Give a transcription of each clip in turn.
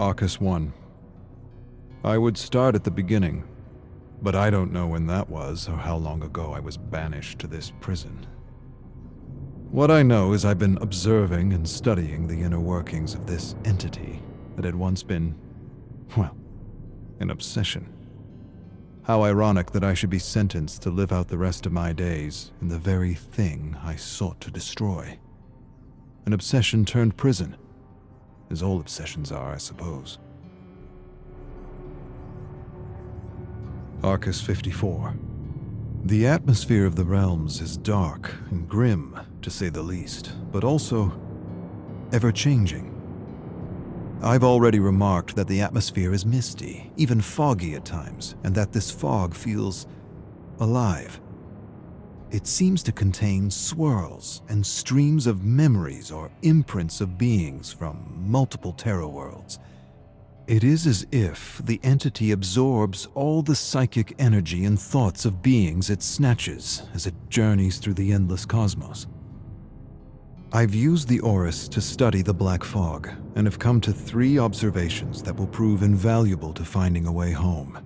Arcus 1. I would start at the beginning, but I don't know when that was or how long ago I was banished to this prison. What I know is I've been observing and studying the inner workings of this entity that had once been, well, an obsession. How ironic that I should be sentenced to live out the rest of my days in the very thing I sought to destroy. An obsession turned prison, as all obsessions are, I suppose. Arcus 54. The atmosphere of the realms is dark and grim, to say the least, but also ever-changing. I've already remarked that the atmosphere is misty, even foggy at times, and that this fog feels alive. It seems to contain swirls and streams of memories or imprints of beings from multiple terror worlds. It is as if the entity absorbs all the psychic energy and thoughts of beings it snatches as it journeys through the endless cosmos. I've used the Orus to study the black fog and have come to 3 observations that will prove invaluable to finding a way home.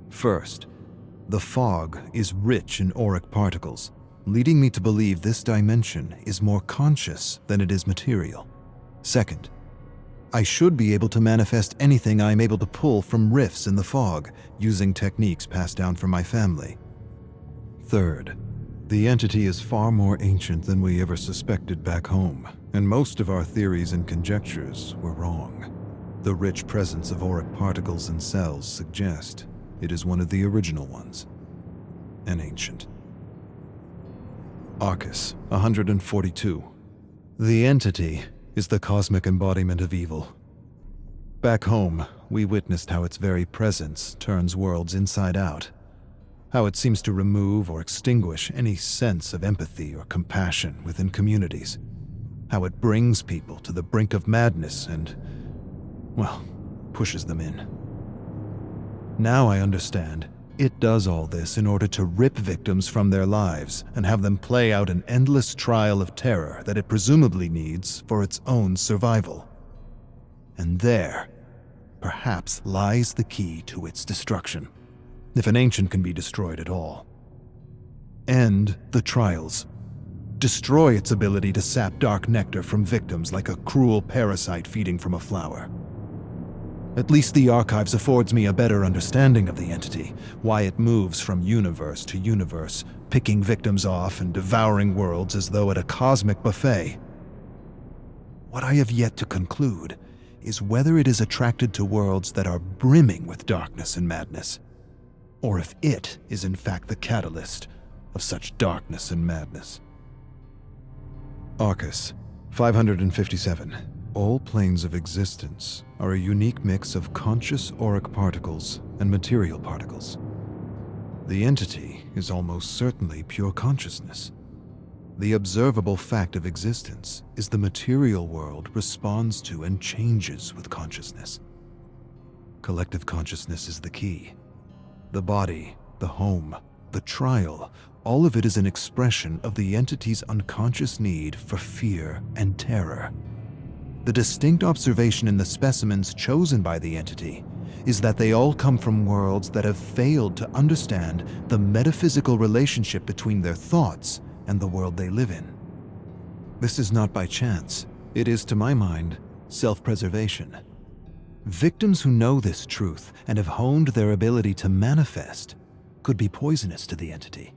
First, the fog is rich in auric particles, leading me to believe this dimension is more conscious than it is material. Second, I should be able to manifest anything I am able to pull from rifts in the fog, using techniques passed down from my family. Third, the entity is far more ancient than we ever suspected back home, and most of our theories and conjectures were wrong. The rich presence of auric particles in cells suggest it is one of the original ones, and ancient. Arcus 142. The entity is the cosmic embodiment of evil. Back home, we witnessed how its very presence turns worlds inside out, how it seems to remove or extinguish any sense of empathy or compassion within communities, how it brings people to the brink of madness and, well, pushes them in. Now I understand. It does all this in order to rip victims from their lives and have them play out an endless trial of terror that it presumably needs for its own survival. And there, perhaps, lies the key to its destruction, if an ancient can be destroyed at all. End the trials. Destroy its ability to sap dark nectar from victims like a cruel parasite feeding from a flower. At least the Archives affords me a better understanding of the entity, why it moves from universe to universe, picking victims off and devouring worlds as though at a cosmic buffet. What I have yet to conclude is whether it is attracted to worlds that are brimming with darkness and madness, or if it is in fact the catalyst of such darkness and madness. Arcus 557. All planes of existence are a unique mix of conscious auric particles and material particles. The entity is almost certainly pure consciousness. The observable fact of existence is the material world responds to and changes with consciousness. Collective consciousness is the key. The body, the home, the trial, all of it is an expression of the entity's unconscious need for fear and terror. The distinct observation in the specimens chosen by the entity is that they all come from worlds that have failed to understand the metaphysical relationship between their thoughts and the world they live in. This is not by chance. It is, to my mind, self-preservation. Victims who know this truth and have honed their ability to manifest could be poisonous to the entity.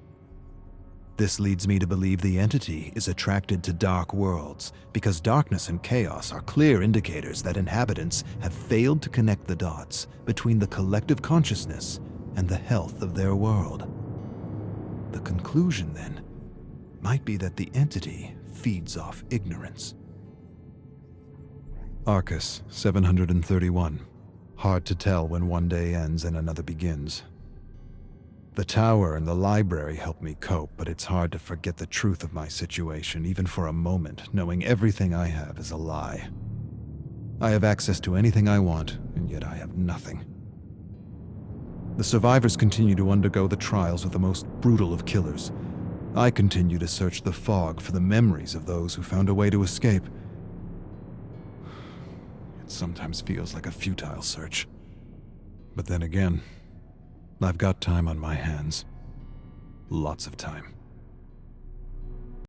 This leads me to believe the entity is attracted to dark worlds because darkness and chaos are clear indicators that inhabitants have failed to connect the dots between the collective consciousness and the health of their world. The conclusion, then, might be that the entity feeds off ignorance. Arcus 731. Hard to tell when one day ends and another begins. The tower and the library help me cope, but it's hard to forget the truth of my situation, even for a moment, knowing everything I have is a lie. I have access to anything I want, and yet I have nothing. The survivors continue to undergo the trials of the most brutal of killers. I continue to search the fog for the memories of those who found a way to escape. It sometimes feels like a futile search. But then again, I've got time on my hands. Lots of time.